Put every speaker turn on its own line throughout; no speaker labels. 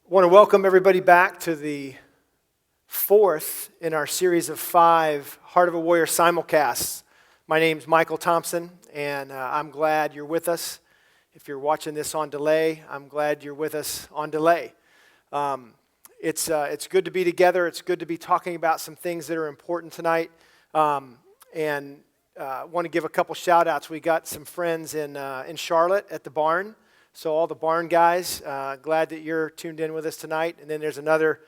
I want to welcome everybody back to the fourth in our series of 5 Heart of a Warrior simulcasts. My name's Michael Thompson, and I'm glad you're with us. If you're watching this on delay, I'm glad you're with us on delay. It's good to be together. It's good to be talking about some things that are important tonight. And want to give a couple shout outs. We got some friends in Charlotte at the barn. So all the barn guys, glad that you're tuned in with us tonight. And then there's another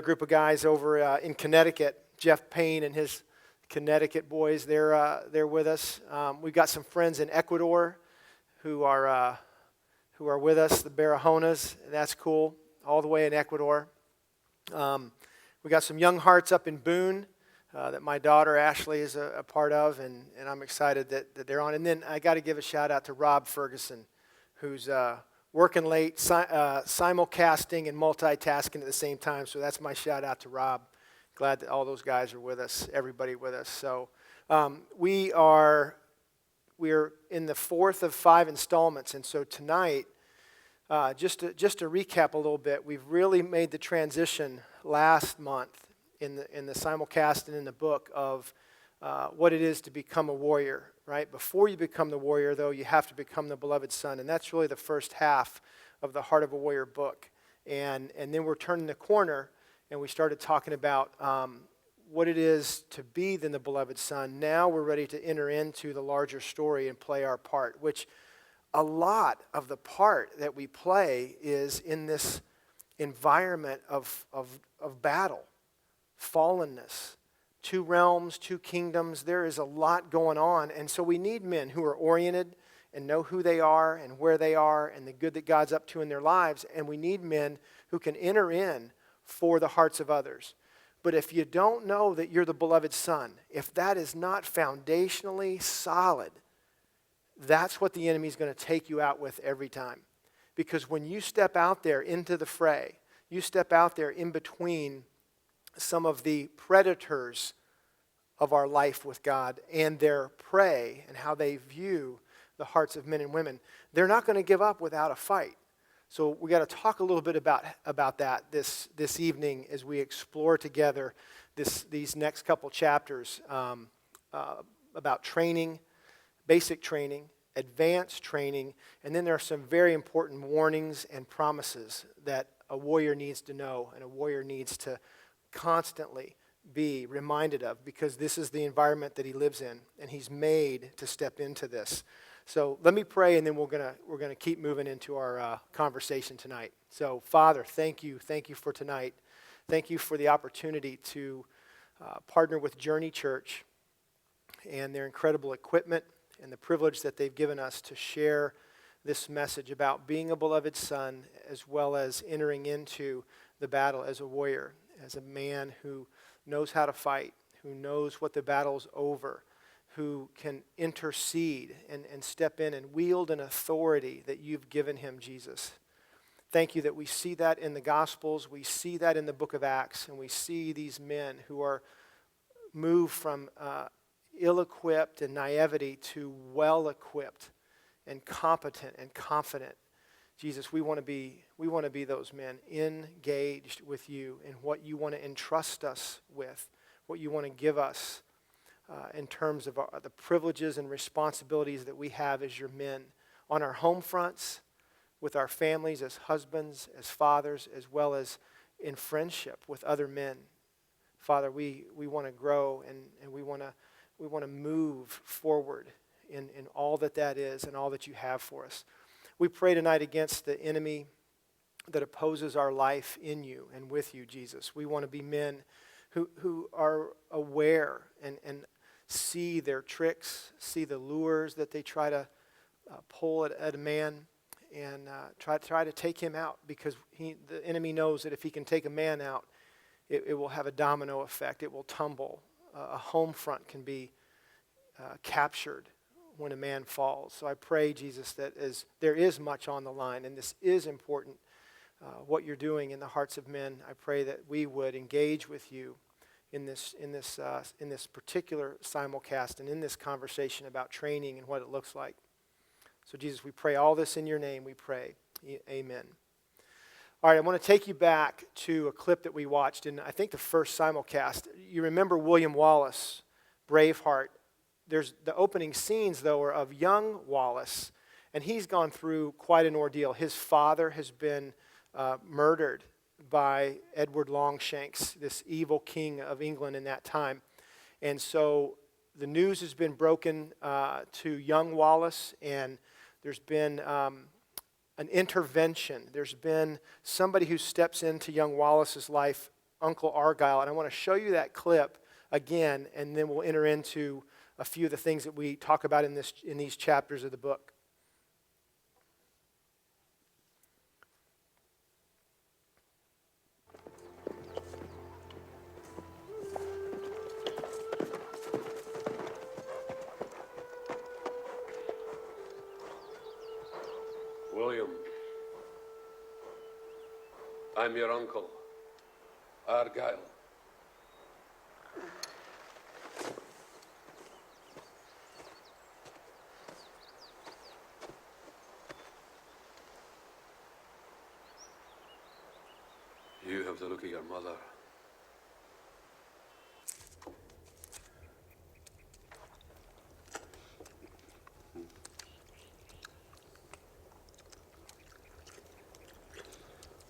group of guys over in Connecticut. Jeff Payne and his Connecticut boys, they're with us. We've got some friends in Ecuador who are with us, the Barajonas. That's cool, all the way in Ecuador. We got some young hearts up in Boone that my daughter Ashley is a part of, and I'm excited that they're on. And then I got to give a shout out to Rob Ferguson, who's working late, simulcasting and multitasking at the same time. So that's my shout out to Rob. Glad that all those guys are with us, everybody with us. So we're in the 4th of 5 installments. And so tonight, just to recap a little bit, we've really made the transition last month in the simulcast and in the book of what it is to become a warrior. Right? Before you become the warrior, though, you have to become the beloved son. And that's really the first half of the Heart of a Warrior book. And then we're turning the corner, and we started talking about what it is to be then the beloved son. Now we're ready to enter into the larger story and play our part, which a lot of the part that we play is in this environment of battle, fallenness. 2 realms, 2 kingdoms, there is a lot going on. And so we need men who are oriented and know who they are and where they are and the good that God's up to in their lives. And we need men who can enter in for the hearts of others. But if you don't know that you're the beloved son, if that is not foundationally solid, that's what the enemy's going to take you out with every time. Because when you step out there into the fray, you step out there in between some of the predators of our life with God and their prey and how they view the hearts of men and women, they're not going to give up without a fight. So we got to talk a little bit about that this evening as we explore together these next couple chapters about training, basic training, advanced training, and then there are some very important warnings and promises that a warrior needs to know and a warrior needs to constantly be reminded of, because this is the environment that he lives in, and he's made to step into this. So let me pray, and then we're gonna keep moving into our conversation tonight. So Father, thank you for tonight. Thank you for the opportunity to partner with Journey Church and their incredible equipment and the privilege that they've given us to share this message about being a beloved son, as well as entering into the battle as a warrior, as a man who knows how to fight, who knows what the battle's over, who can intercede and step in and wield an authority that you've given him, Jesus. Thank you that we see that in the Gospels, we see that in the book of Acts, and we see these men who are moved from ill-equipped and naivety to well-equipped and competent and confident. Jesus, we want to be those men engaged with you in what you want to entrust us with, what you want to give us in terms of the privileges and responsibilities that we have as your men on our home fronts, with our families as husbands, as fathers, as well as in friendship with other men. Father, we want to grow and we want to move forward in all that is and all that you have for us. We pray tonight against the enemy that opposes our life in you and with you, Jesus. We want to be men who are aware and see their tricks, see the lures that they try to pull at a man and try to take him out, because the enemy knows that if he can take a man out, it will have a domino effect. It will tumble. A home front can be captured when a man falls. So I pray, Jesus, that as there is much on the line, and this is important, what you're doing in the hearts of men, I pray that we would engage with you in this particular simulcast and in this conversation about training and what it looks like. So Jesus, we pray all this in your name, we pray. Amen. All right, I want to take you back to a clip that we watched in, I think, the first simulcast. You remember William Wallace, Braveheart. There's the opening scenes, though, are of young Wallace, and he's gone through quite an ordeal. His father has been murdered by Edward Longshanks, this evil king of England in that time. And so the news has been broken to young Wallace, and there's been an intervention. There's been somebody who steps into young Wallace's life, Uncle Argyle, and I want to show you that clip again, and then we'll enter into a few of the things that we talk about in these chapters of the book.
William, I'm your uncle, Argyle. You have the look of your mother.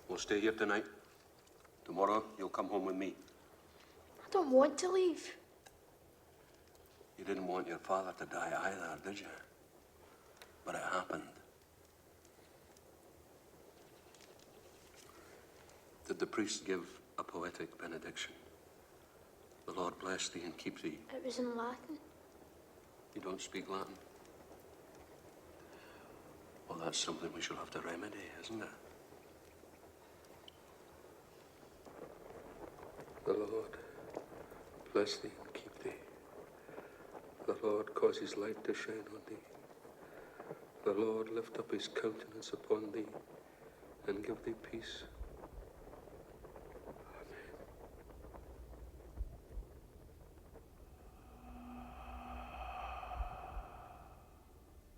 We'll stay here tonight. Tomorrow, you'll come home with me.
I don't want to leave.
You didn't want your father to die either, did you? But it happened. Did the priest give a poetic benediction? The Lord bless thee and keep thee.
It was in Latin.
You don't speak Latin? Well, that's something we shall have to remedy, isn't it? The Lord bless thee and keep thee. The Lord cause his light to shine on thee. The Lord lift up his countenance upon thee and give thee peace.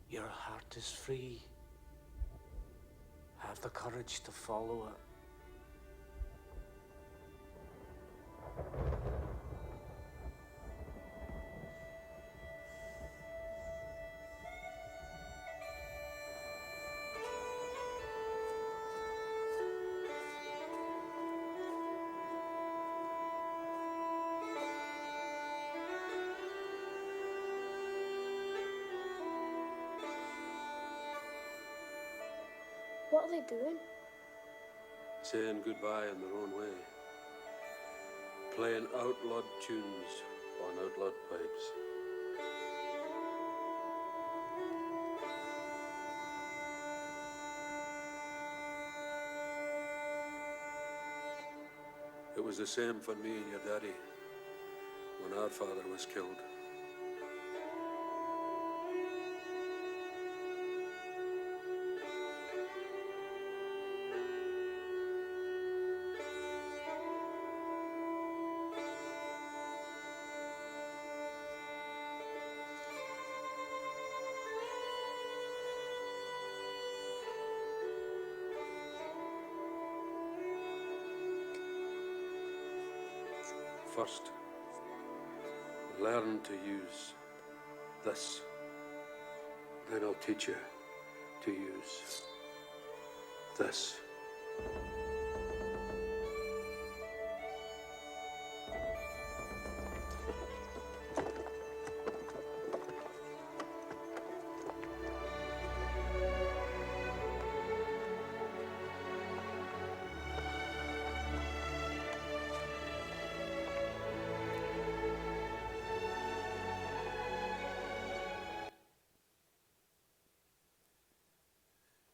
Your heart is free. Have the courage to follow it.
What are they doing?
Saying goodbye in their own way. Playing outlawed tunes on outlawed pipes. It was the same for me and your daddy when our father was killed. First, learn to use this. Then I'll teach you to use this.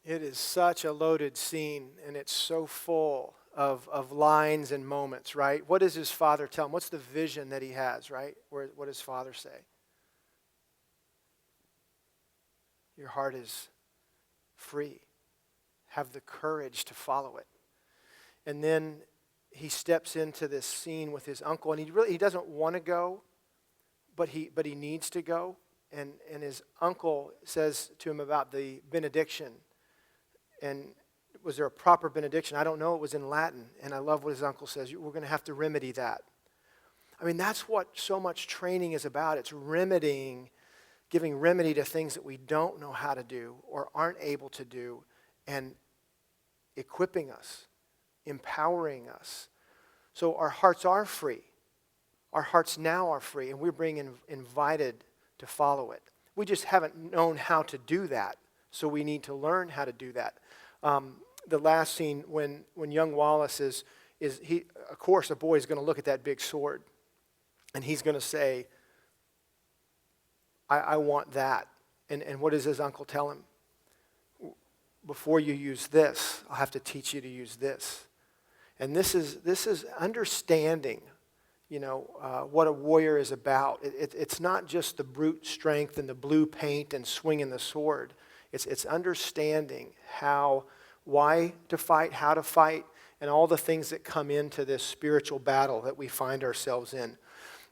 It is such a loaded scene, and it's so full of lines and moments, right? What does his father tell him? What's the vision that he has, right? What does father say? Your heart is free. Have the courage to follow it. And then he steps into this scene with his uncle, and he doesn't want to go, but he needs to go. And his uncle says to him about the benediction. And was there a proper benediction? I don't know. It was in Latin. And I love what his uncle says. We're going to have to remedy that. I mean, that's what so much training is about. It's remedying, giving remedy to things that we don't know how to do or aren't able to do, and equipping us, empowering us. So our hearts are free. Our hearts now are free, and we're being invited to follow it. We just haven't known how to do that, so we need to learn how to do that. The last scene when young Wallace is he, of course, a boy is going to look at that big sword, and he's going to say, I want that. And what does his uncle tell him? Before you use this, I'll have to teach you to use this. And this is understanding, what a warrior is about. It's not just the brute strength and the blue paint and swinging the sword. It's understanding why to fight, how to fight, and all the things that come into this spiritual battle that we find ourselves in.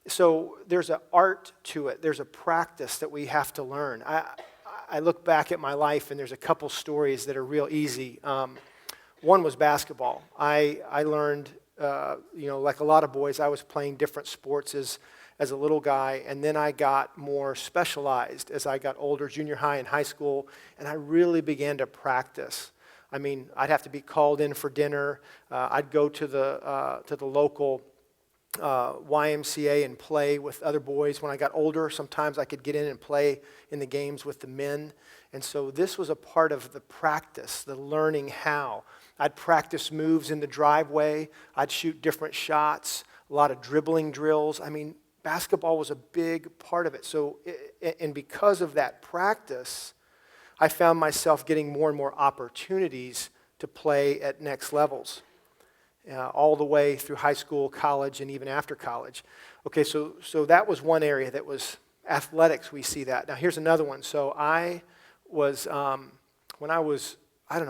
So there's an art to it. There's a practice that we have to learn. I look back at my life, and there's a couple stories that are real easy. One was basketball. I learned, like a lot of boys, I was playing different sports as a little guy, and then I got more specialized as I got older, junior high and high school, and I really began to practice. I mean, I'd have to be called in for dinner. I'd go to the local YMCA and play with other boys. When I got older, sometimes I could get in and play in the games with the men. And so this was a part of the practice, the learning how. I'd practice moves in the driveway. I'd shoot different shots, a lot of dribbling drills. I mean, basketball was a big part of it. So, and because of that practice, I found myself getting more and more opportunities to play at next levels. All the way through high school, college, and even after college. Okay, so that was one area that was athletics. We see that. Now here's another one. So I was, when I was,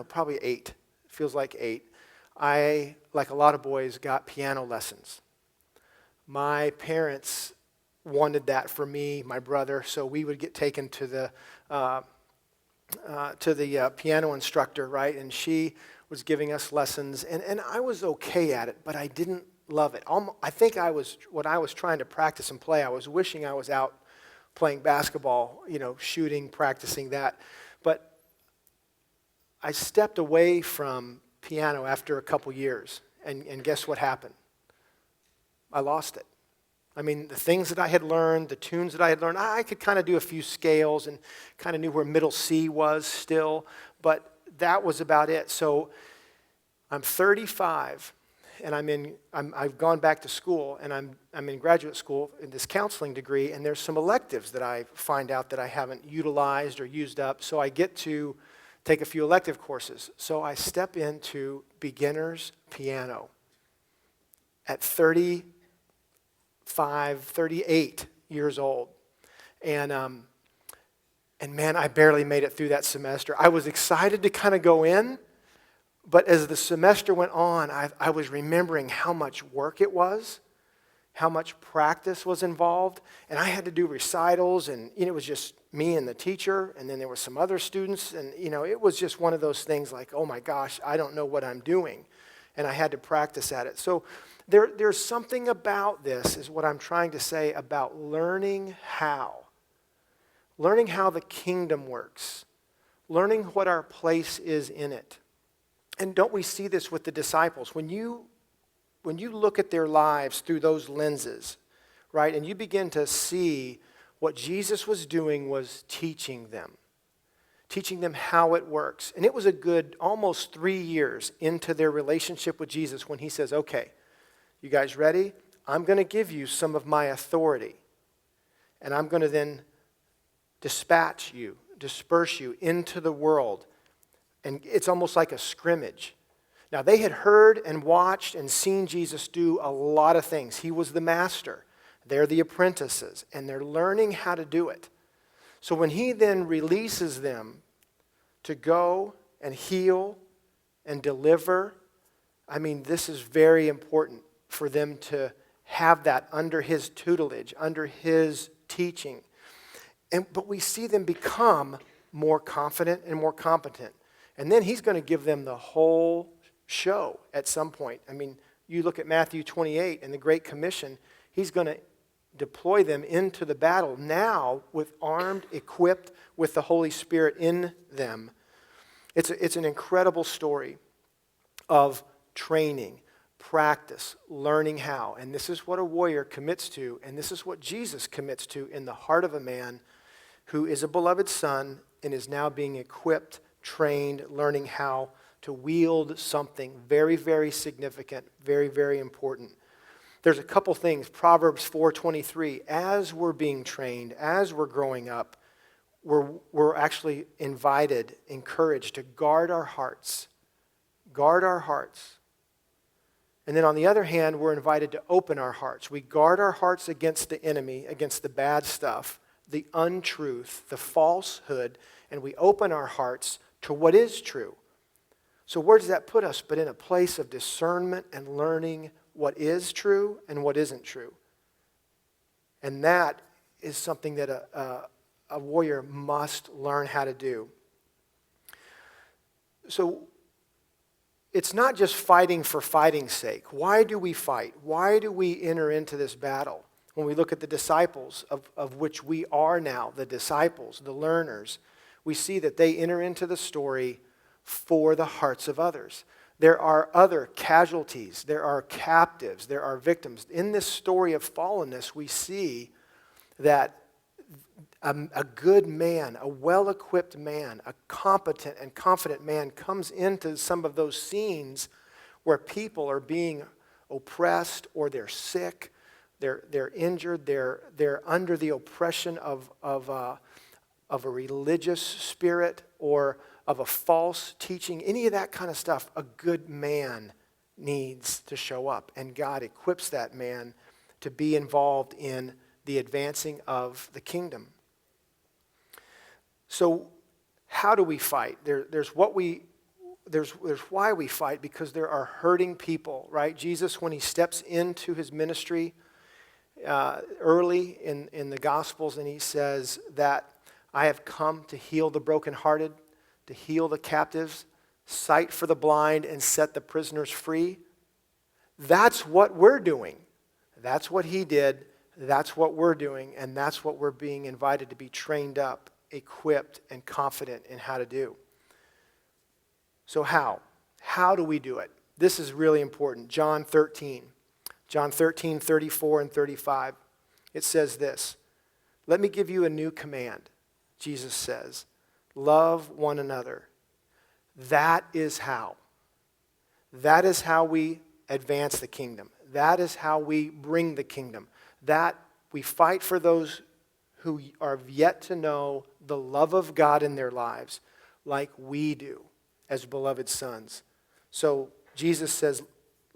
probably 8, feels like 8, I, like a lot of boys, got piano lessons. My parents wanted that for me, my brother, so we would get taken to the piano instructor, right? And she was giving us lessons, and I was okay at it, but I didn't love it. I think what I was trying to practice and play, I was wishing I was out playing basketball, shooting, practicing that. But I stepped away from piano after a couple years, and guess what happened? I lost it. I mean, the things that I had learned, the tunes that I had learned, I could kind of do a few scales and kind of knew where middle C was still, but that was about it. So I'm 35, and I've gone back to school, and I'm in graduate school in this counseling degree, and there's some electives that I find out that I haven't utilized or used up, so I get to take a few elective courses. So I step into beginner's piano at 35, 38 years old. And man, I barely made it through that semester. I was excited to kind of go in, but as the semester went on, I was remembering how much work it was, how much practice was involved, and I had to do recitals, and it was just me and the teacher, and then there were some other students, and it was just one of those things like, oh my gosh, I don't know what I'm doing, and I had to practice at it. So there's something about this, is what I'm trying to say, about learning how the kingdom works, learning what our place is in it. And don't we see this with the disciples? When you look at their lives through those lenses, right, and you begin to see what Jesus was doing was teaching them how it works. And it was a good almost 3 years into their relationship with Jesus when he says, okay, you guys ready? I'm going to give you some of my authority, and I'm going to then disperse you into the world. And it's almost like a scrimmage. Now, they had heard and watched and seen Jesus do a lot of things. He was the master. They're the apprentices, and they're learning how to do it. So when he then releases them to go and heal and deliver, this is very important for them to have that under his tutelage, under his teaching. But we see them become more confident and more competent. And then he's going to give them the whole show at some point. I mean, you look at Matthew 28 and the Great Commission, he's going to deploy them into the battle now with armed, equipped with the Holy Spirit in them. It's an incredible story of training, practice, learning how. And this is what a warrior commits to, and this is what Jesus commits to in the heart of a man who is a beloved son and is now being equipped, trained, learning how to wield something very, very significant, very, very important. There's a couple things. Proverbs 4:23, as we're being trained, as we're growing up, we're actually invited, encouraged to guard our hearts. Guard our hearts. And then on the other hand, we're invited to open our hearts. We guard our hearts against the enemy, against the bad stuff, the untruth, the falsehood, and we open our hearts to what is true. So where does that put us? But in a place of discernment and learning what is true and what isn't true. And that is something that a warrior must learn how to do. So it's not just fighting for fighting's sake. Why do we fight? Why do we enter into this battle? When we look at the disciples, of which we are now, the disciples, the learners, we see that they enter into the story for the hearts of others. There are other casualties. There are captives. There are victims. In this story of fallenness, we see that a good man, a well-equipped man, a competent and confident man comes into some of those scenes where people are being oppressed or they're sick, they're injured, they're under the oppression of a religious spirit or of a false teaching, any of that kind of stuff. A good man needs to show up, and God equips that man to be involved in the advancing of the kingdom. So how do we fight? There's why we fight, because there are hurting people, right? Jesus, when he steps into his ministry early in the Gospels, and he says that I have come to heal the brokenhearted, to heal the captives, sight for the blind, and set the prisoners free. That's what we're doing. That's what he did. That's what we're doing, and that's what we're being invited to be trained up, equipped, and confident in how to do. So how? How do we do it? This is really important. John 13, 34 and 35. It says this, let me give you a new command, Jesus says. Love one another. That is how. That is how we advance the kingdom. That is how we bring the kingdom. That we fight for those who are yet to know the love of God in their lives like we do as beloved sons. So Jesus says,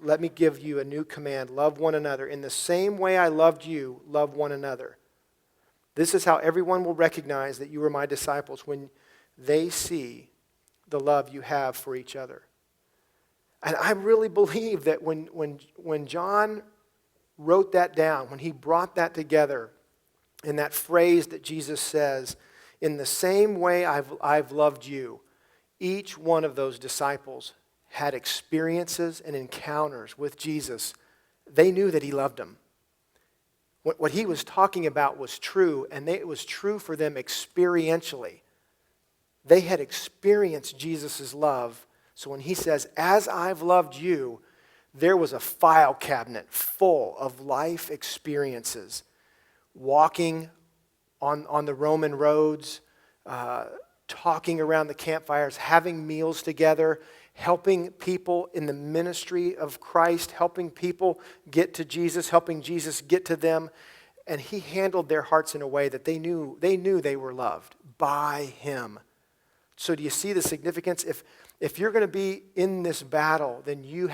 let me give you a new command. Love one another. In the same way I loved you, love one another. This is how everyone will recognize that you are my disciples, when they see the love you have for each other. And I really believe that when John wrote that down, when he brought that together in that phrase that Jesus says, in the same way I've loved you, each one of those disciples had experiences and encounters with Jesus. They knew that he loved them. What he was talking about was true, and it was true for them experientially. They had experienced Jesus' love. So when he says, as I've loved you, there was a file cabinet full of life experiences. Walking on the Roman roads, talking around the campfires, having meals together, helping people in the ministry of Christ, helping people get to Jesus, helping Jesus get to them. And he handled their hearts in a way that they knew they were loved by him. So do you see the significance? If you're going to be in this battle, then you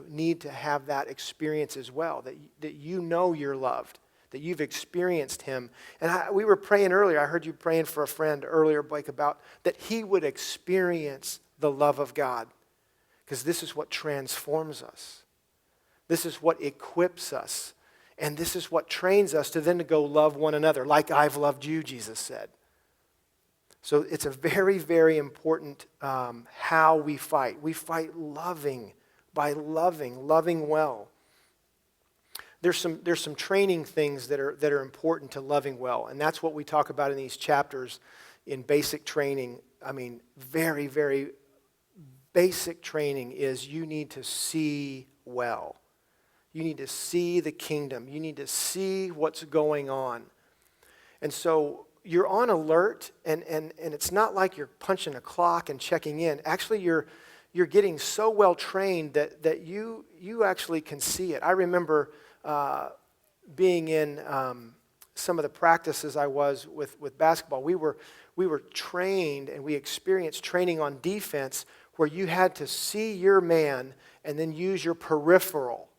need to have that experience as well, that you know you're loved, that you've experienced him. And we were praying earlier, I heard you praying for a friend earlier, Blake, about that he would experience the love of God. Because this is what transforms us. This is what equips us. And this is what trains us to then to go love one another, like I've loved you, Jesus said. So it's a very, very important how we fight. We fight by loving well. There's some training things that are important to loving well, and that's what we talk about in these chapters in basic training. I mean, very, very basic training is you need to see well. You need to see the kingdom. You need to see what's going on. And so you're on alert, and it's not like you're punching a clock and checking in. Actually, you're getting so well trained that you actually can see it. I remember being in some of the practices I was with basketball. We were trained, and we experienced training on defense where you had to see your man and then use your peripheral.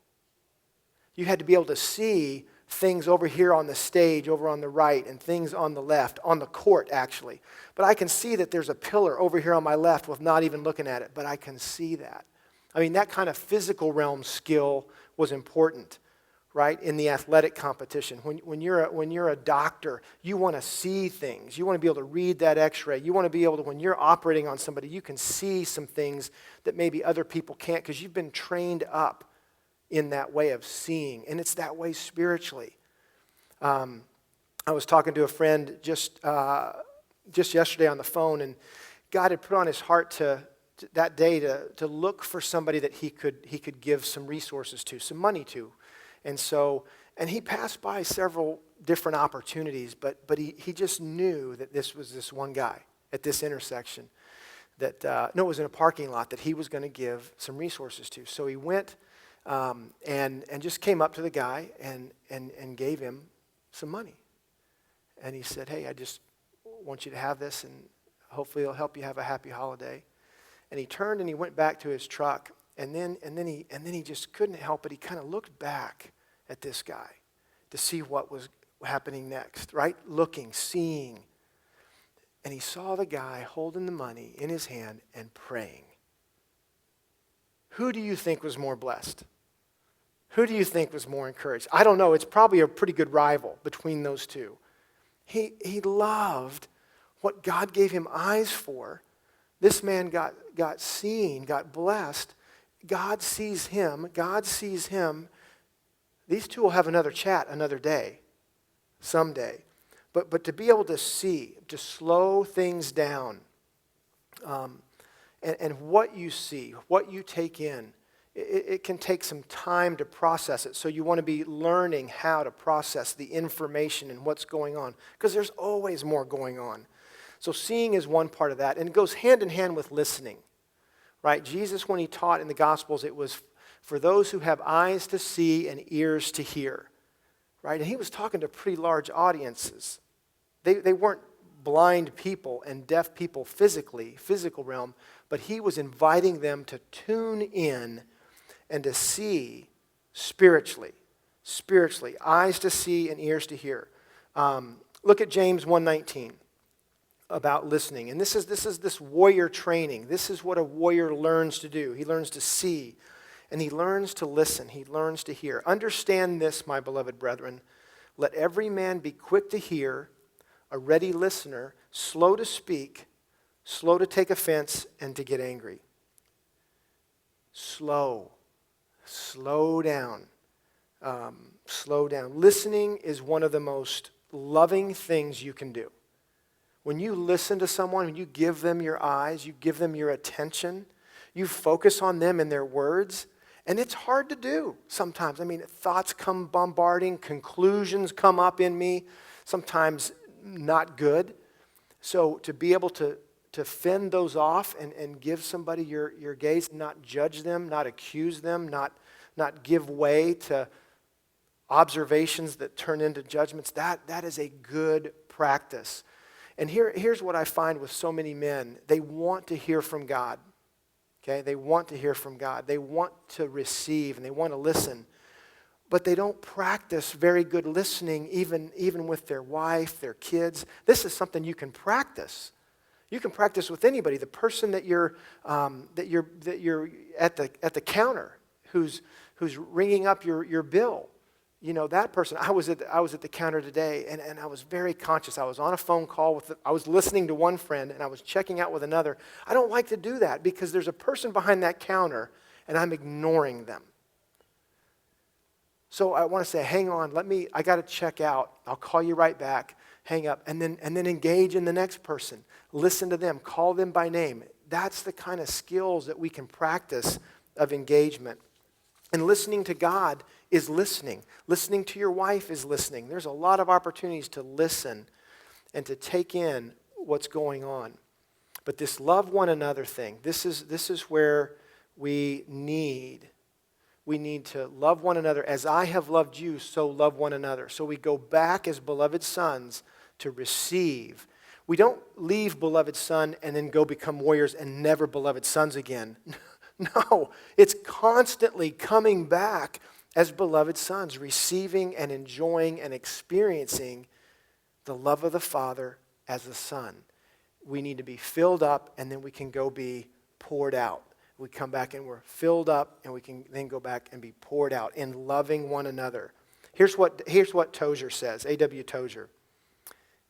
You had to be able to see things over here on the stage, over on the right, and things on the left, on the court actually. But I can see that there's a pillar over here on my left with not even looking at it, but I can see that. I mean, that kind of physical realm skill was important, right, in the athletic competition. When you're a doctor, you want to see things. You want to be able to read that x-ray. You want to be able to, when you're operating on somebody, you can see some things that maybe other people can't because you've been trained up in that way of seeing, and it's that way spiritually. I was talking to a friend just yesterday on the phone, and God had put on his heart that day to look for somebody that he could give some resources to, some money to, and he passed by several different opportunities, but he just knew that this was this one guy at this intersection that it was in a parking lot that he was going to give some resources to. So he went. And just came up to the guy and gave him some money. And he said, "Hey, I just want you to have this, and hopefully it'll help you have a happy holiday." And he turned and he went back to his truck, and then he just couldn't help it. He kind of looked back at this guy to see what was happening next, right? Looking, seeing. And he saw the guy holding the money in his hand and praying. Who do you think was more blessed? Who do you think was more encouraged? I don't know. It's probably a pretty good rival between those two. He loved what God gave him eyes for. This man got seen, got blessed. God sees him. God sees him. These two will have another chat another day, someday. But to be able to see, to slow things down, and what you see, what you take in, it can take some time to process it. So you want to be learning how to process the information and what's going on, because there's always more going on. So seeing is one part of that, and it goes hand in hand with listening, right? Jesus, when he taught in the Gospels, it was for those who have eyes to see and ears to hear, right? And he was talking to pretty large audiences. They weren't blind people and deaf people physical realm, but he was inviting them to tune in and to see spiritually, eyes to see and ears to hear. Look at James 1:19 about listening. And this is this warrior training. This is what a warrior learns to do. He learns to see, and he learns to listen. He learns to hear. Understand this, my beloved brethren. Let every man be quick to hear, a ready listener, slow to speak, slow to take offense, and to get angry. Slow down. Slow down. Listening is one of the most loving things you can do. When you listen to someone, when you give them your eyes, you give them your attention, you focus on them and their words, and it's hard to do sometimes. I mean, thoughts come bombarding, conclusions come up in me, sometimes not good. So to be able to fend those off and give somebody your gaze, not judge them, not accuse them, not give way to observations that turn into judgments, that is a good practice. And here's what I find with so many men. They want to hear from God. Okay? They want to hear from God. They want to receive and they want to listen. But they don't practice very good listening even with their wife, their kids. This is something you can practice. You can practice with anybody. The person that you're at the counter who's ringing up your bill. that person, I was at the counter today, and I was very conscious. I was on a phone call I was listening to one friend, and I was checking out with another. I don't like to do that because there's a person behind that counter, and I'm ignoring them. So I want to say, hang on, I got to check out. I'll call you right back. Hang up, and then engage in the next person. Listen to them, call them by name. That's the kind of skills that we can practice of engagement. And listening to God is listening. Listening to your wife is listening. There's a lot of opportunities to listen and to take in what's going on. But this love one another thing, this is where we need to love one another. As I have loved you, so love one another. So we go back as beloved sons to receive. We don't leave beloved son and then go become warriors and never beloved sons again. No, it's constantly coming back as beloved sons, receiving and enjoying and experiencing the love of the Father as the Son. We need to be filled up, and then we can go be poured out. We come back and we're filled up, and we can then go back and be poured out in loving one another. Here's what Tozer says, A.W. Tozer,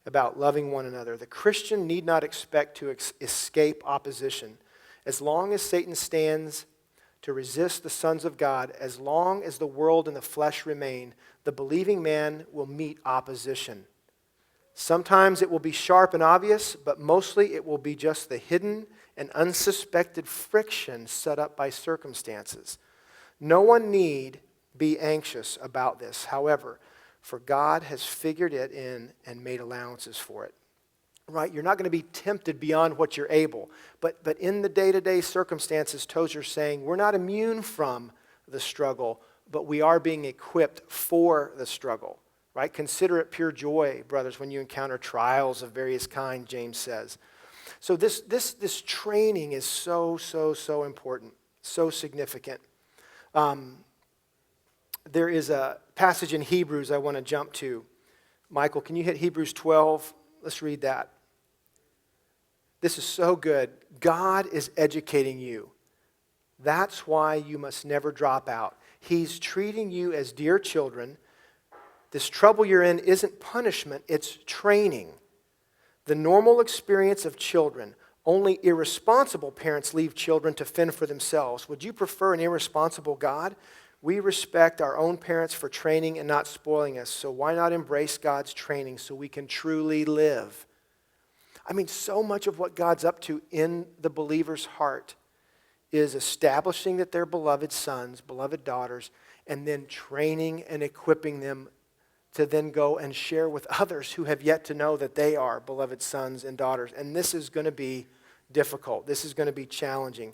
about loving one another. The Christian need not expect to escape opposition. As long as Satan stands to resist the sons of God, as long as the world and the flesh remain, the believing man will meet opposition. Sometimes it will be sharp and obvious, but mostly it will be just the hidden and unsuspected friction set up by circumstances. No one need be anxious about this, however, for God has figured it in and made allowances for it. Right? You're not going to be tempted beyond what you're able. But in the day-to-day circumstances, Tozer's saying, we're not immune from the struggle, but we are being equipped for the struggle. Right? Consider it pure joy, brothers, when you encounter trials of various kinds, James says. So this training is so important, so significant. There is a passage in Hebrews I want to jump to. Michael, can you hit Hebrews 12? Let's read that. This is so good. God is educating you. That's why you must never drop out. He's treating you as dear children. This trouble you're in isn't punishment, it's training. The normal experience of children. Only irresponsible parents leave children to fend for themselves. Would you prefer an irresponsible God? We respect our own parents for training and not spoiling us. So why not embrace God's training so we can truly live? I mean, so much of what God's up to in the believer's heart is establishing that they're beloved sons, beloved daughters, and then training and equipping them to then go and share with others who have yet to know that they are beloved sons and daughters. And this is going to be difficult. This is going to be challenging.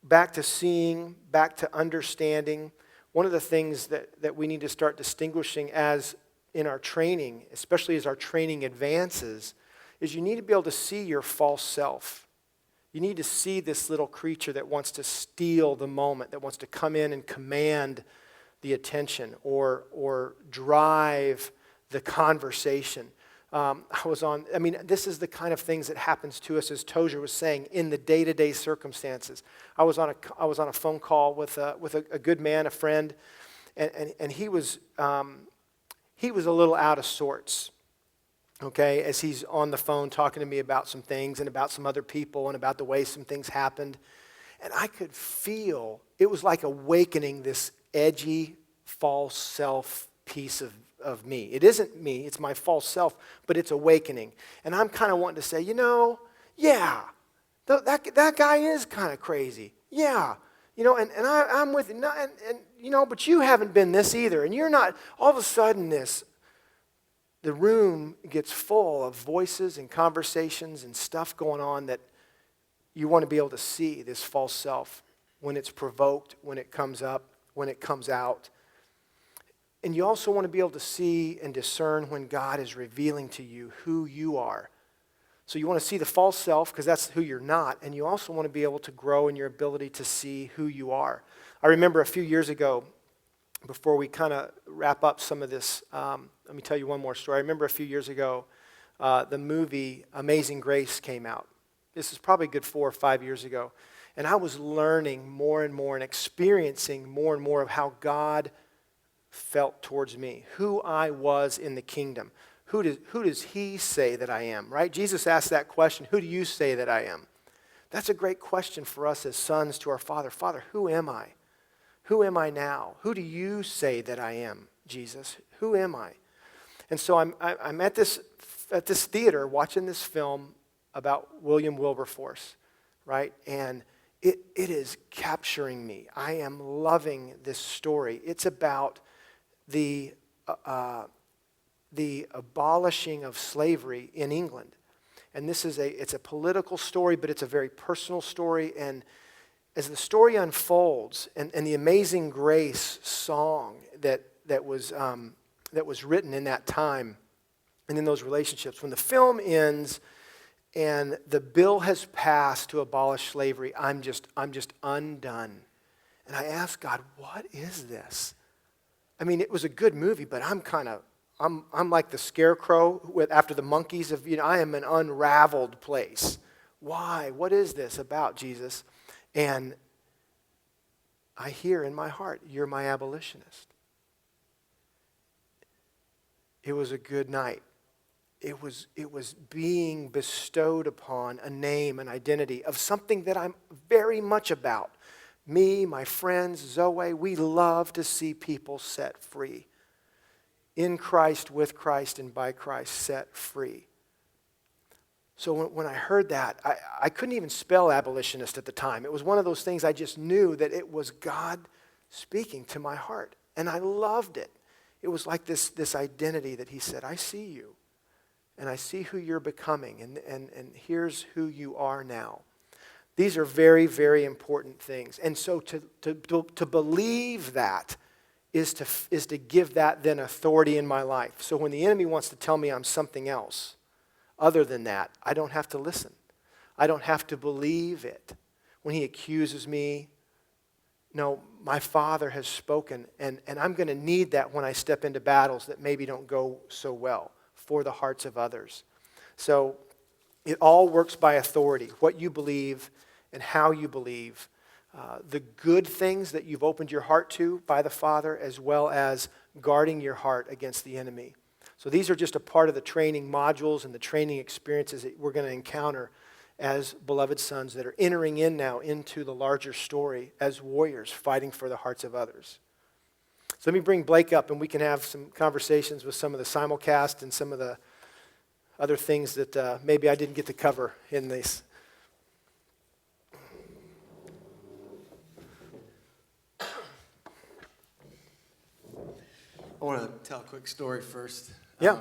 Back to seeing, back to understanding. One of the things that we need to start distinguishing as in our training, especially as our training advances, is you need to be able to see your false self. You need to see this little creature that wants to steal the moment, that wants to come in and command the attention or drive the conversation. This is the kind of things that happens to us, as Tozer was saying, in the day-to-day circumstances. I was on a phone call with a good man, a friend, and he was a little out of sorts. Okay, as he's on the phone talking to me about some things and about some other people and about the way some things happened. And I could feel, it was like awakening this edgy, false self piece of me. It isn't me, it's my false self, but it's awakening. And I'm kind of wanting to say, yeah, that guy is kind of crazy. Yeah, and I'm with you. And but you haven't been this either. And you're not, all of a sudden the room gets full of voices and conversations and stuff going on that you want to be able to see this false self when it's provoked, when it comes up, when it comes out. And you also want to be able to see and discern when God is revealing to you who you are. So you want to see the false self because that's who you're not. And you also want to be able to grow in your ability to see who you are. I remember a few years ago, before we kind of wrap up some of this, let me tell you one more story. I remember a few years ago, the movie Amazing Grace came out. This is probably a good 4 or 5 years ago. And I was learning more and more and experiencing more and more of how God felt towards me, who I was in the kingdom. Who does he say that I am, right? Jesus asked that question, who do you say that I am? That's a great question for us as sons to our Father. Father, who am I? Who am I now? Who do you say that I am, Jesus? Who am I? And so I'm at this theater watching this film about William Wilberforce, right? And it is capturing me. I am loving this story. It's about the abolishing of slavery in England. And it's a political story, but it's a very personal story. And as the story unfolds, and the Amazing Grace song that was written in that time and in those relationships, when the film ends and the bill has passed to abolish slavery, I'm just undone. And I asked God, what is this? I mean, it was a good movie, but I'm like the scarecrow after the monkeys of, I am an unraveled place. Why? What is this about, Jesus? And I hear in my heart, you're my abolitionist. It was a good night. It was being bestowed upon a name, an identity of something that I'm very much about. Me, my friends, Zoweh, we love to see people set free. In Christ, with Christ, and by Christ, set free. So when I heard that, I couldn't even spell abolitionist at the time. It was one of those things I just knew that it was God speaking to my heart. And I loved it. It was like this identity that he said, I see you. And I see who you're becoming. And here's who you are now. These are very, very important things. And so to believe that is to give that then authority in my life. So when the enemy wants to tell me I'm something else, other than that, I don't have to listen. I don't have to believe it. When he accuses me, no, my Father has spoken, and I'm going to need that when I step into battles that maybe don't go so well for the hearts of others. So it all works by authority, what you believe and how you believe. The good things that you've opened your heart to by the Father, as well as guarding your heart against the enemy. So these are just a part of the training modules and the training experiences that we're going to encounter as beloved sons that are entering in now into the larger story as warriors fighting for the hearts of others. So let me bring Blake up and we can have some conversations with some of the simulcast and some of the other things that maybe I didn't get to cover in this.
I want to tell a quick story first.
Yeah.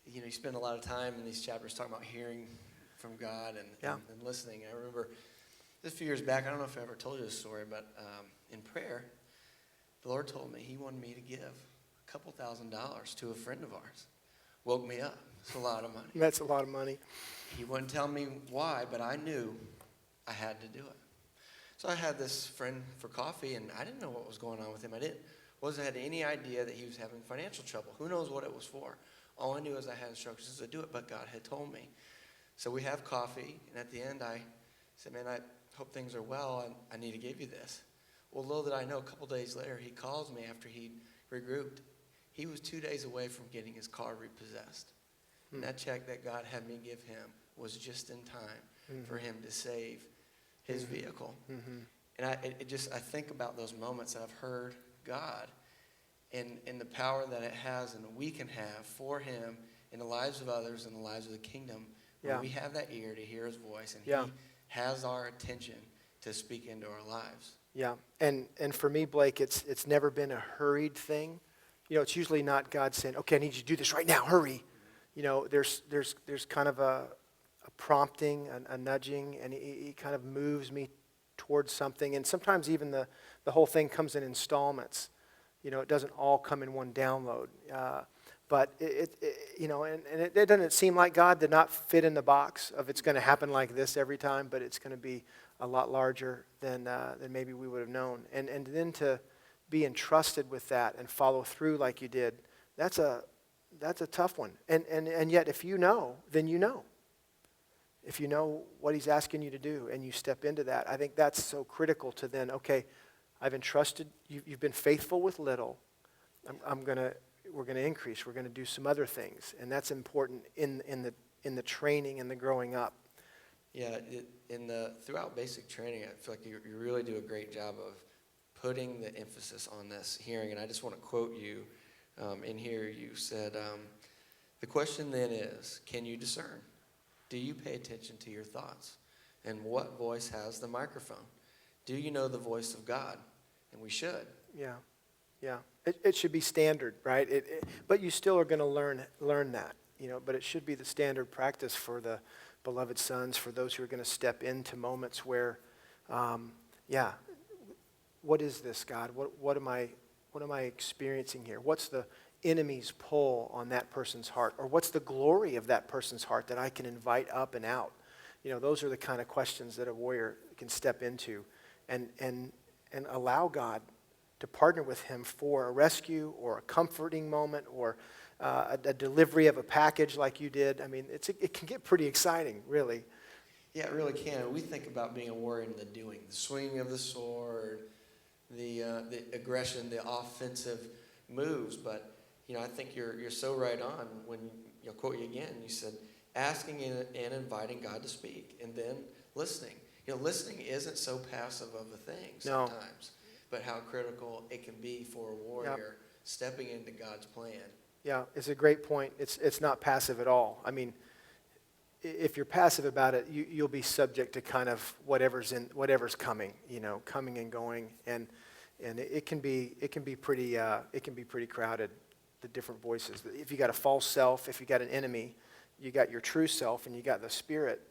You spend a lot of time in these chapters talking about hearing from God and listening. I remember this a few years back, I don't know if I ever told you this story, but in prayer, the Lord told me he wanted me to give a couple $1,000s to a friend of ours. Woke me up. It's a lot of money.
That's a lot of money.
He wouldn't tell me why, but I knew I had to do it. So I had this friend for coffee, and I didn't know what was going on with him. I wasn't had any idea that he was having financial trouble. Who knows what it was for? All I knew is I had instructions to do it, but God had told me. So we have coffee, and at the end I said, man, I hope things are well, and I need to give you this. Well, little did I know, a couple days later, he calls me after he regrouped. He was 2 days away from getting his car repossessed. And that check that God had me give him was just in time for him to save his vehicle. And I think about those moments that I've heard God and the power that it has and we can have for him in the lives of others and the lives of the kingdom. When we have that ear to hear his voice and he has our attention to speak into our lives. Yeah,
and for me, Blake, it's never been a hurried thing. It's usually not God saying, okay, I need you to do this right now, hurry. There's kind of a prompting, a nudging, and he kind of moves me towards something. And sometimes even the whole thing comes in installments. It doesn't all come in one download. But it doesn't seem like God did not fit in the box of it's going to happen like this every time, but it's going to be a lot larger than maybe we would have known. And then to be entrusted with that and follow through like you did, that's a tough one. And yet if you know, then you know. if you know what he's asking you to do and you step into that, I think that's so critical to then, okay, I've entrusted, you've been faithful with little. We're gonna increase. We're gonna do some other things, and that's important in the training and the growing up.
Yeah, throughout basic training, I feel like you really do a great job of putting the emphasis on this hearing. And I just want to quote you in here. You said, the question then is, can you discern? Do you pay attention to your thoughts? And what voice has the microphone? Do you know the voice of God? And we should.
Yeah. It should be standard, right? But you still are going to learn that, but it should be the standard practice for the beloved sons, for those who are going to step into moments where, what is this, God? What am I experiencing here? What's the enemy's pull on that person's heart? Or what's the glory of that person's heart that I can invite up and out? Those are the kind of questions that a warrior can step into and allow God to partner with him for a rescue or a comforting moment or a delivery of a package like you did. I mean, it can get pretty exciting, really.
Yeah, it really can. We think about being a warrior in the doing, the swinging of the sword, the aggression, the offensive moves. But I think you're so right on when I'll quote you again. You said asking and inviting God to speak, and then listening. Listening isn't so passive of a thing sometimes, but how critical it can be for a warrior stepping into God's plan.
Yeah, it's a great point. It's not passive at all. I mean, if you're passive about it, you'll be subject to kind of whatever's coming, coming and going, and it can be pretty crowded, the different voices. If you got a false self, if you got an enemy, you got your true self, and you got the Spirit.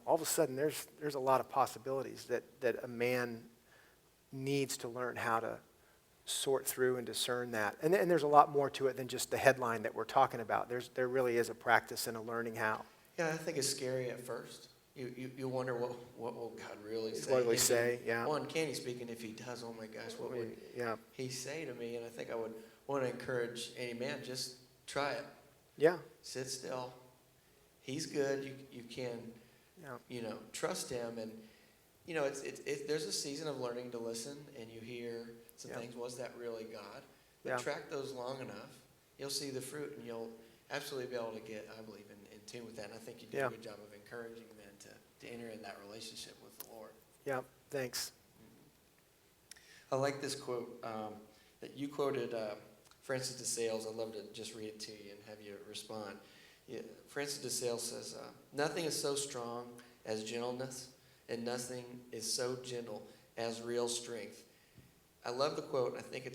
All of a sudden there's a lot of possibilities that a man needs to learn how to sort through and discern that. And there's a lot more to it than just the headline that we're talking about. There really is a practice and a learning how.
Yeah, I think it's scary at first. You wonder what will God really say?
What will he say? Yeah.
One, can he speak? And if he does, oh my gosh, what would he say to me? And I think I would want to encourage any man, just try it.
Yeah.
Sit still. He's good. You can, trust him. And, there's a season of learning to listen, and you hear some things. Was that really God? But track those long enough, you'll see the fruit, and you'll absolutely be able to get, I believe, in tune with that. And I think you do a good job of encouraging men to enter in that relationship with the Lord.
Yeah, thanks.
I like this quote that you quoted Francis de Sales. I'd love to just read it to you and have you respond. Francis de Sales says, nothing is so strong as gentleness, and nothing is so gentle as real strength. I love the quote. I think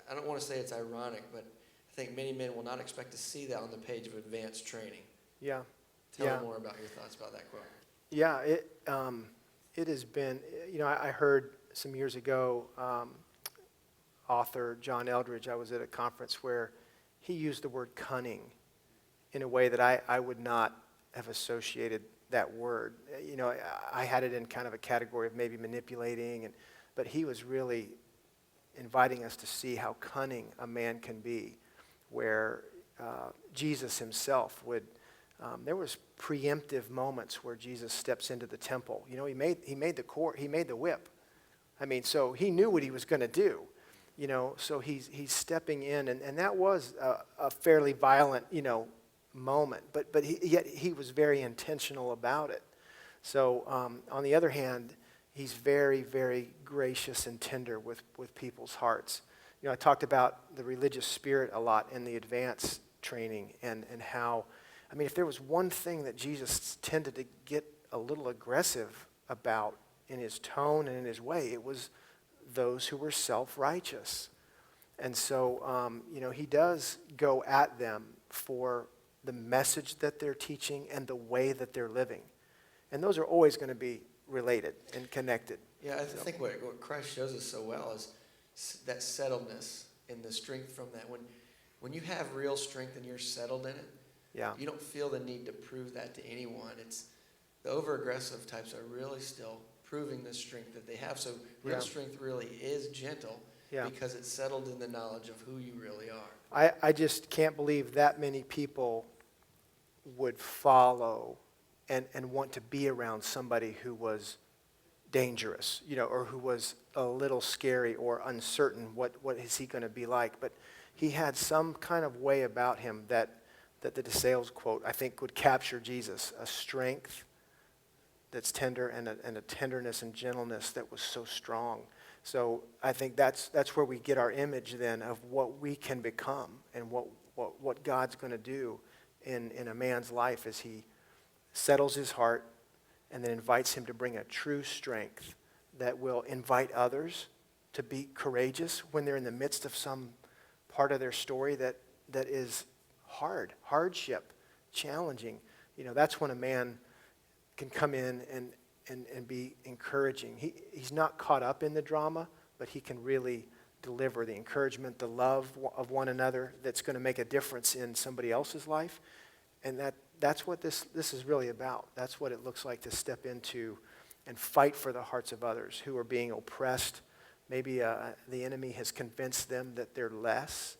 I don't want to say it's ironic, but I think many men will not expect to see that on the page of advanced training.
Yeah.
Tell me more about your thoughts about that quote.
Yeah, it has been, I heard some years ago, author John Eldridge, I was at a conference where he used the word cunning in a way that I would not have associated that word. I had it in kind of a category of maybe manipulating, but he was really inviting us to see how cunning a man can be, where Jesus himself would, there was preemptive moments where Jesus steps into the temple. He made the whip. I mean, so he knew what he was going to do. So he's stepping in, and that was a fairly violent, moment, but yet he was very intentional about it. So on the other hand, he's very, very gracious and tender with people's hearts. I talked about the religious spirit a lot in the advanced training and how, if there was one thing that Jesus tended to get a little aggressive about in his tone and in his way, it was those who were self-righteous. And so, he does go at them for the message that they're teaching and the way that they're living. And those are always going to be related and connected.
Yeah, I think what Christ shows us so well is that settledness and the strength from that. When you have real strength and you're settled in it, you don't feel the need to prove that to anyone. It's the over-aggressive types are really still proving the strength that they have. So real strength really is gentle because it's settled in the knowledge of who you really are.
I just can't believe that many people would follow and want to be around somebody who was dangerous, or who was a little scary or uncertain. What is he going to be like? But he had some kind of way about him that the DeSales quote, I think, would capture Jesus, a strength that's tender and a tenderness and gentleness that was so strong. So I think that's where we get our image then of what we can become and what God's going to do in a man's life as he settles his heart and then invites him to bring a true strength that will invite others to be courageous when they're in the midst of some part of their story that is hardship, challenging. That's when a man can come in and be encouraging. He's not caught up in the drama, but he can really deliver the encouragement, the love of one another that's going to make a difference in somebody else's life. And that's what this is really about. That's what it looks like to step into and fight for the hearts of others who are being oppressed. Maybe the enemy has convinced them that they're less,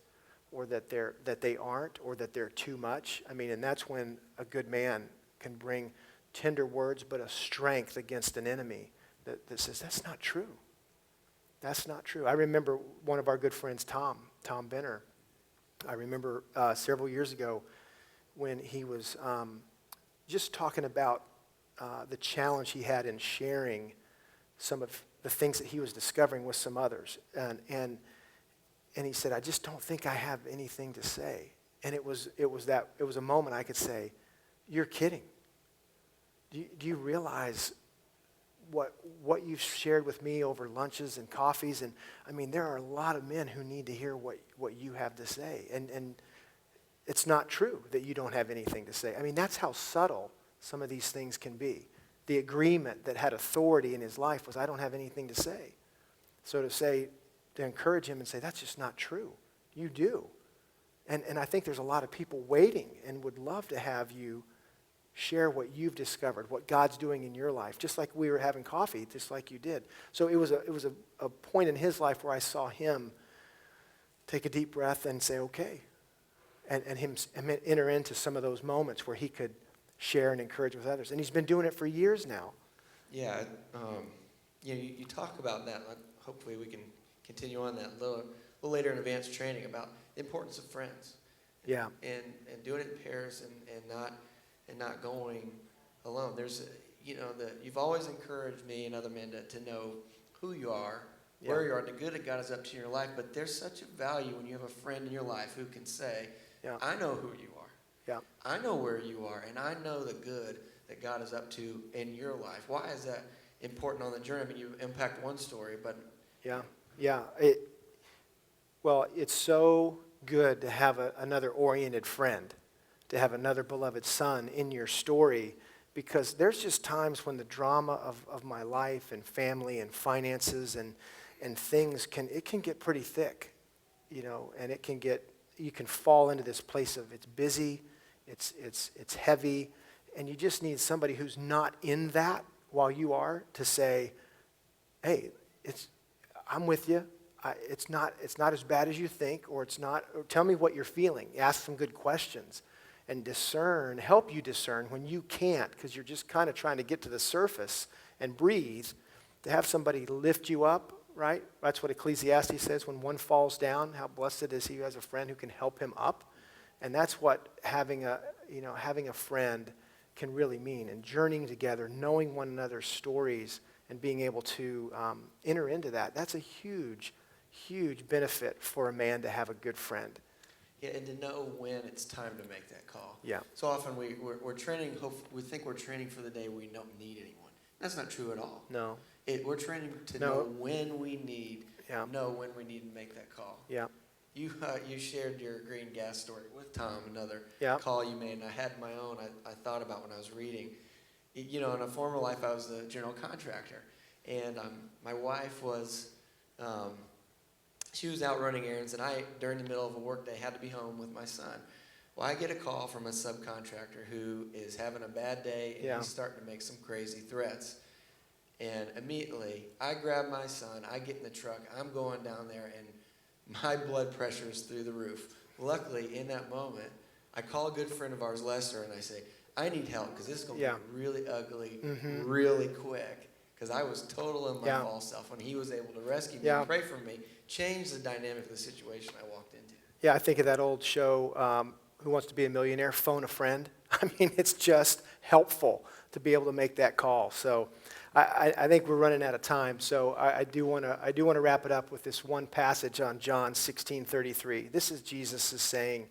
or that they aren't, or that they're too much. And that's when a good man can bring tender words, but a strength against an enemy that says, that's not true. That's not true. I remember one of our good friends, Tom Benner. I remember several years ago when he was just talking about the challenge he had in sharing some of the things that he was discovering with some others. And he said, I just don't think I have anything to say. And it was a moment I could say, you're kidding. Do you realize what you've shared with me over lunches and coffees? And there are a lot of men who need to hear what you have to say. And it's not true that you don't have anything to say. That's how subtle some of these things can be. The agreement that had authority in his life was, I don't have anything to say. So to encourage him and say, that's just not true. You do. And I think there's a lot of people waiting and would love to have you share what you've discovered, what God's doing in your life, just like we were having coffee, just like you did. So it was a point in his life where I saw him take a deep breath and say, okay, and him enter into some of those moments where he could share and encourage with others. And he's been doing it for years now.
Yeah, you talk about that. Hopefully we can continue on that a little later in advanced training about the importance of friends.
Yeah.
And doing it in pairs and not going alone. There's, you've always encouraged me and other men to know who you are, where you are, the good that God is up to in your life. But there's such a value when you have a friend in your life who can say, I know who you are.
Yeah. I
know where you are, and I know the good that God is up to in your life. Why is that important on the journey? You impact one story, but...
Yeah. It's so good to have another oriented friend, to have another beloved son in your story, because there's just times when the drama of my life and family and finances and things can get pretty thick, and you can fall into this place of it's busy, it's heavy, and you just need somebody who's not in that while you are to say, hey, I'm with you. It's not as bad as you think, or tell me what you're feeling. Ask some good questions and help you discern when you can't, because you're just kind of trying to get to the surface and breathe, to have somebody lift you up, right? That's what Ecclesiastes says, when one falls down, how blessed is he who has a friend who can help him up. And that's what having a friend can really mean, and journeying together, knowing one another's stories, and being able to enter into that. That's a huge, huge benefit for a man to have a good friend.
Yeah, and to know when it's time to make that call.
Yeah.
So often we're training, we think we're training for the day we don't need anyone. That's not true at all.
No.
We're training to know when we need to make that call.
Yeah.
You shared your green gas story with Tom, another call you made, and I had my own I thought about when I was reading. In a former life, I was the general contractor, and my wife was, she was out running errands, and I, during the middle of a workday, had to be home with my son. Well, I get a call from a subcontractor who is having a bad day, and he's starting to make some crazy threats. And immediately, I grab my son, I get in the truck, I'm going down there, and my blood pressure is through the roof. Luckily, in that moment, I call a good friend of ours, Lester, and I say, I need help because this is going to
Yeah.
be really ugly really quick. Because I was total in my
Yeah.
false self when he was able to rescue me,
Yeah.
and pray for me, change the dynamic of the situation I walked into.
Yeah, I think of that old show, Who Wants to Be a Millionaire? Phone a Friend. I mean, it's just helpful to be able to make that call. So I think we're running out of time. So I do want to wrap it up with this one passage on John 16:33. This is Jesus is saying,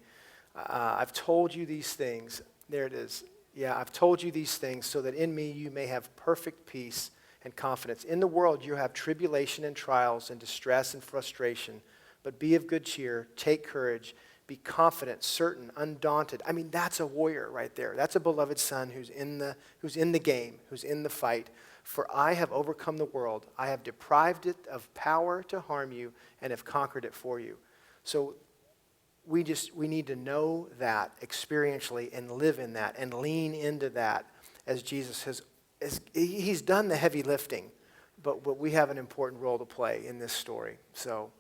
I've told you these things. There it is. Yeah, I've told you these things so that in me you may have perfect peace and confidence. In the world you have tribulation and trials and distress and frustration, but be of good cheer, take courage, be confident, certain, undaunted. I mean, that's a warrior right there. That's a beloved son who's in the game, who's in the fight. For I have overcome the world. I have deprived it of power to harm you and have conquered it for you. So we need to know that experientially and live in that and lean into that as Jesus has. He's done the heavy lifting, but we have an important role to play in this story. So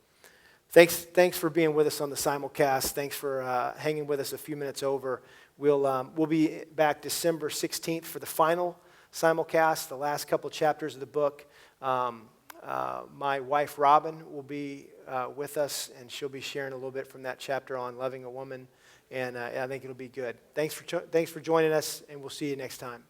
thanks for being with us on the Simulcast. Thanks for hanging with us a few minutes over. We'll be back December 16th for the final Simulcast, the last couple chapters of the book. My wife, Robin, will be with us, and she'll be sharing a little bit from that chapter on loving a woman, and I think it'll be good. Thanks for joining us, and we'll see you next time.